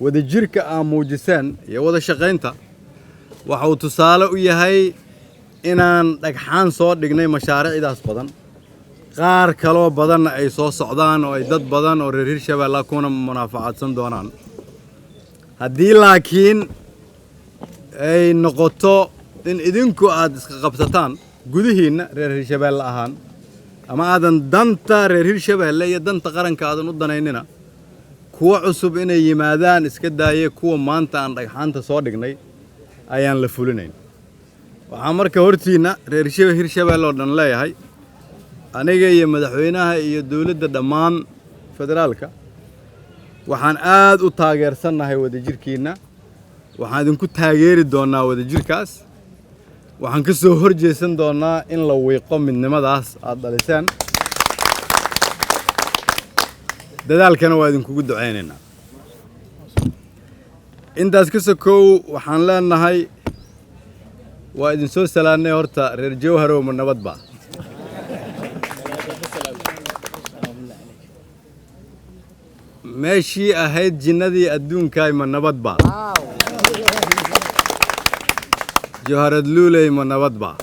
wadajirka aan muujiseen iyo wada shaqaynta waxa uu tusaale u yahay inaan dhagxaan soo dhignay mashaariicdaas badan qaar kaloo badanna ay soo socdaan oo ay dad badan oo reer Hirshabeelle kuna munaafacadsan doonaan haddii laakiin ay noqoto in idinku aad iska qabsataan gudihiina reer Hirshabeelle ahaan ama aadan danta reer Hirshabeelle iyo danta qaranka aadan u danaynina kuwa cusub inay yimaadaan iska daayay kuwa maanta aan dhagxaanta soo dhignay ayaan la fulinayn waxaa marka hortiina reer Hirshabeelle oo dhan leeyahay aniga iyo madaxweynaha iyo dawladda dhammaan federaalka waxaan aad u taageersanahay wadajirkiina waxaan idinku taageeri doonaa wadajirkaas waxaan ka soo horjeesan doonaa in la wiiqo midnimadaas aad dhaliseen dadaalkana waa idinkugu duceynaynaa intaas ka sokow waxaan leenahay waa idin soo salaanay horta reer Jowharo ma nabad baa meeshii ahayd jinnadii adduunka ma nabad baa Jowharad Luuley ma nabad baa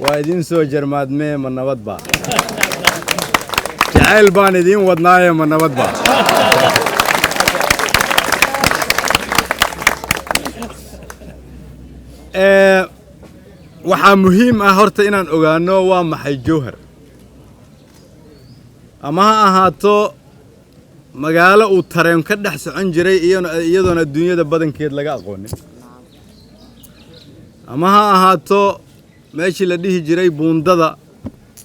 waa idin soo jarmaadmee ma nabad baa jacayl baan idin wadnaaye ma nabad baa waxaa muhiim ah horta inaan ogaano waa maxay Jowhar ama ha ahaato magaalo uu tareen ka dhex socon jiray iyadoona adduunyada badankeed laga aqoonin ama ha ahaato meeshii la dhihi jiray buundada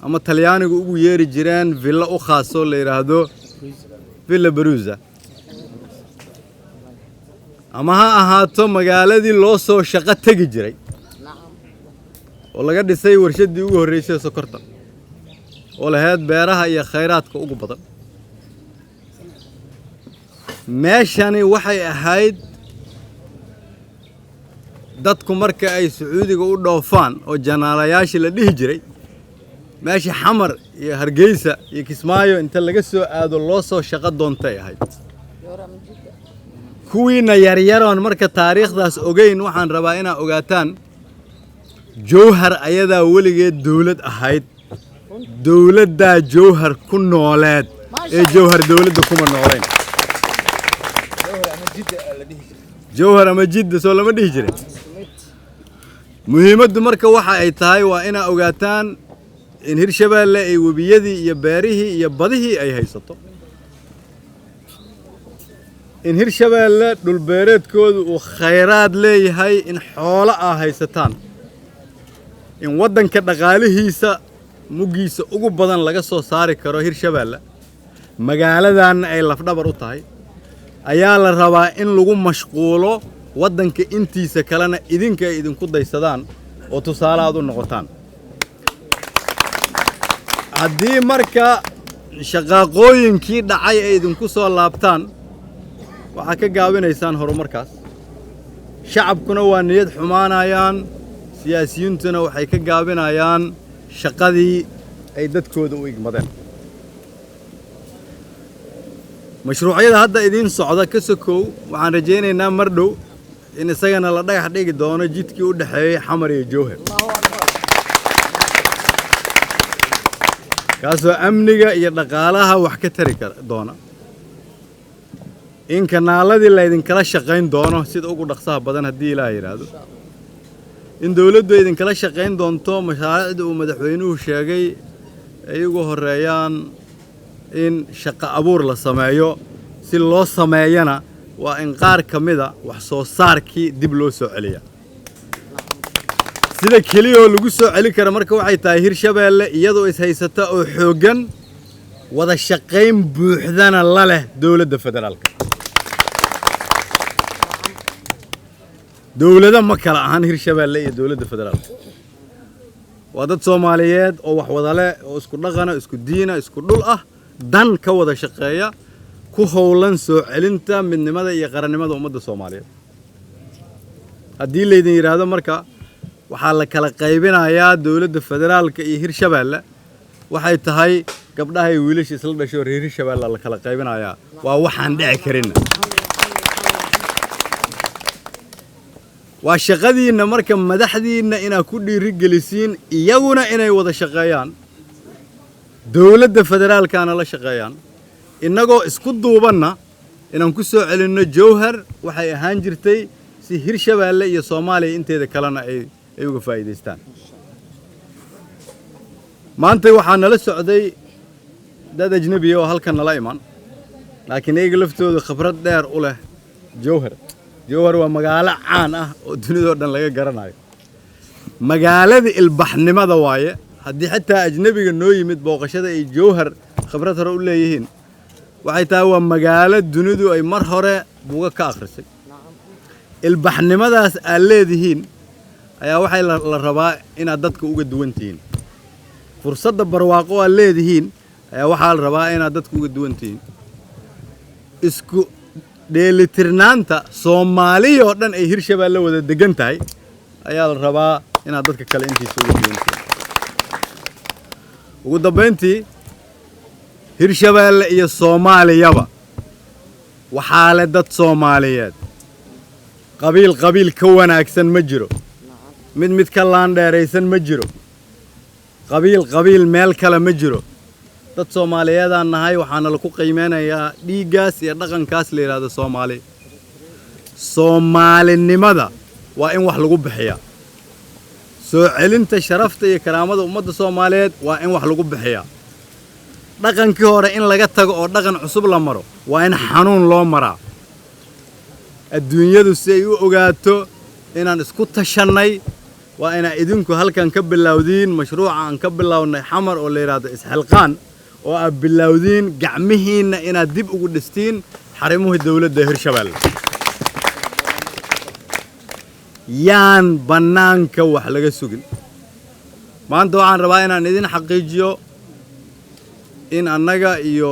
ama talyaanigu ugu yeeri jireen villa u khaaso la yiraahdo Villa Baruza ama ha ahaato magaaladii loo soo shaqo tagi jiray oo laga dhisay warshadii ugu horeysay sokorta oo lahayd beeraha iyo khayraadka ugu badan meeshani waxay ahayd dadku marka ay Sacuudiga u dhoofaan oo janaalayaashii la dhihi jiray meeshii Xamar iyo Hargeysa iyo Kismaayo inta laga soo aado loo soo shaqo doontay ahayd kuwiina yaryaroon marka taariikhdaas ogeyn waxaan rabaa inaa ogaataan Jowhar ayadaa weligeed dawlad ahayd dawladda Jowhar ku nooleed ee Jowhar dawladda kuma nooleen Jowhar ama Jidda soo lama dhihi jiray muhiimaddu marka waxa ay tahay waa inaa ogaataan in Hirshabeelle ay wabiyadii iyo beerihii iyo badihii ay haysato in Hirshabeelle dhul beereedkoodu uu khayraad leeyahay in xoolo ah haysataan in waddanka dhaqaalihiisa mugiisa ugu badan laga soo saari karo Hirshabeelle magaaladan ay lafdhabar u tahay ayaa la rabaa in lagu mashquulo waddanka intiisa kalena idinka ay idinku daysadaan oo tusaale aad u noqotaan haddii marka shaqaaqooyinkii dhacay ay idinku soo laabtaan waxaa ka gaabinaysaan horumarkaas shacabkuna waa niyad xumaanayaan siyaasiyiintuna waxay ka gaabinayaan shaqadii ay dadkooda u igmadeen mashruucyada hadda idin socda ka sokow waxaan rajaynaynaa mar dhow in isagana la dhagax dhigi doono jidkii u dhaxeeyay Xamar iyo Jowhar kaasoo amniga iyo dhaqaalaha wax ka tari doona in kanaaladii la idin kala shaqayn doono sida ugu dhaqsaha badan haddii Ilaahay yiraahdo in dawladdu idin kala shaqayn doonto mashaariicda uu madaxweynuhu sheegay ay ugu horeeyaan in shaqo abuur la sameeyo si loo sameeyana waa in qaar kamida wax soo saarkii dib loo soo celiya sida kaliya oo lagu soo celi karo marka waxay tahay Hirshabeelle iyadoo is haysata oo xoogan wada shaqayn buuxdana la leh dawladda federaalka dawladda ma kala ahan Hirshabeelle iyo dawladda federaalka waa dad Soomaaliyeed oo wax wada leh oo isku dhaqana isku diina isku dhul ah dan ka wada shaqeeya ku howlan soo celinta midnimada iyo qarannimada ummadda Soomaaliyeed haddii la idin yiraahdo marka waxaa la kala qaybinayaa dawladda federaalka iyo Hirshabeelle waxay tahay gabdhaha iyo wiilasha isla dhasho reer Hirshabeelle la kala qaybinayaa waa waxaan dhici karin waa shaqadiina marka madaxdiina ina ku dhiiri gelisiin iyaguna inay wada shaqeeyaan dawladda federaalkana la shaqeeyaan inagoo isku duubanna inaan ku soo celinno Jowhar waxay ahaan jirtay si Hirshabeelle iyo Soomaaliya inteeda kalena ay uga faa'iideystaan maanta waxaan nala socday dad ajnabi oo halkan nala iman laakiin iyaga laftooda khibrad dheer u leh Jowhar waa magaalo caan ah oo dunida oo dhan laga garanayo magaalada ilbaxnimada waaye haddii xitaa ajnabiga noo yimid booqashada ay Jowhar khibrad hore u leeyihiin waxay tahay waa magaalo dunidu ay mar hore buuga ka akhrisay ilbaxnimadaas aad leedihiin ayaa waxay la rabaa inaad dadka uga duwantihiin fursadda barwaaqo aad leedihiin ayaa waxaa la rabaa inaad dadka uga duwantihiin isku dheelitirnaanta Soomaaliya oo dhan ay Hirshabeelle wada degan tahay ayaa la rabaa inaad dadka kale intiisa uga duwantihiin ugu dambeyntii Hirshabeelle iyo Soomaaliyaba waxaa leh dad Soomaaliyeed qabiil ka wanaagsan ma jiro mid ka laandheeraysan ma jiro qabiil meel kale ma jiro dad Soomaaliyeed aan nahay waxaana la ku qiimeynayaa dhiigaas iyo dhaqankaas la yiraahdo Soomaalinimada waa in wax lagu bixiyaa soo celinta sharafta iyo karaamada ummadda Soomaaliyeed waa in wax lagu bixiyaa dhaqankii hore in laga tago oo dhaqan cusub la maro waa in xanuun loo maraa adduunyadu si ay u ogaato inaan isku tashanay waa ina idinku halkan ka bilowdiin mashruuca aan ka bilownay xamar oo la yiraahdo isxilqaan oo aad bilowdiin gacmihiina inaad dib ugu dhistiin xarimuhu dawladda Hirshabeelle yaan banaanka wax laga sugin maanta waxaan rabaa inaan idin xaqiijiyo in annaga iyo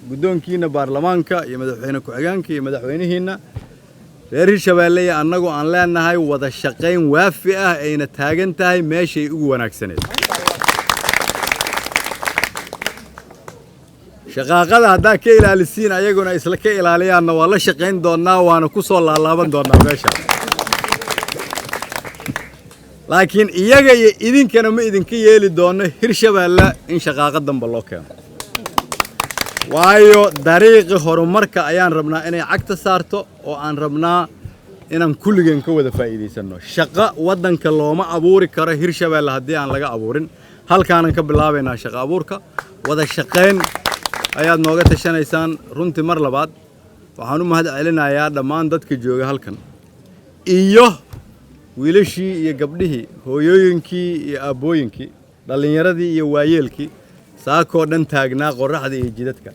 guddoonkiina baarlamaanka iyo madaxweyne ku-xigeenka iyo madaxweynihiina reer Hirshabeelle iyo annagu aan leenahay wada shaqayn waafi ah ayna taagan tahay meeshay ugu wanaagsaneed shaqaaqada haddaa ka ilaalisiin ayaguna isla ka ilaaliyaanna waa la shaqayn doonaa waana ku soo laalaaban doonaa meesha laakiin iyaga iyo idinkana ma idinka yeeli doono Hirshabeelle in shaqaaqa damba loo keeno waayo dariiqi horumarka ayaan rabnaa inay cagta saarto oo aan rabnaa inaan kulligeen ka wada faa'iideysano shaqo waddanka looma abuuri karo Hirshabeelle haddii aan laga abuurin halkaanan ka bilaabaynaa shaqo abuurka wada shaqayn ayaad nooga tashanaysaan runtii mar labaad waxaan u mahad celinayaa dhammaan dadka jooga halkan iyo wiilashii iyo gabdhihii hooyooyinkii iyo aabbooyinkii dhallinyaradii iyo waayeelkii saakoo dhan taagnaa qorraxda iyo jidadka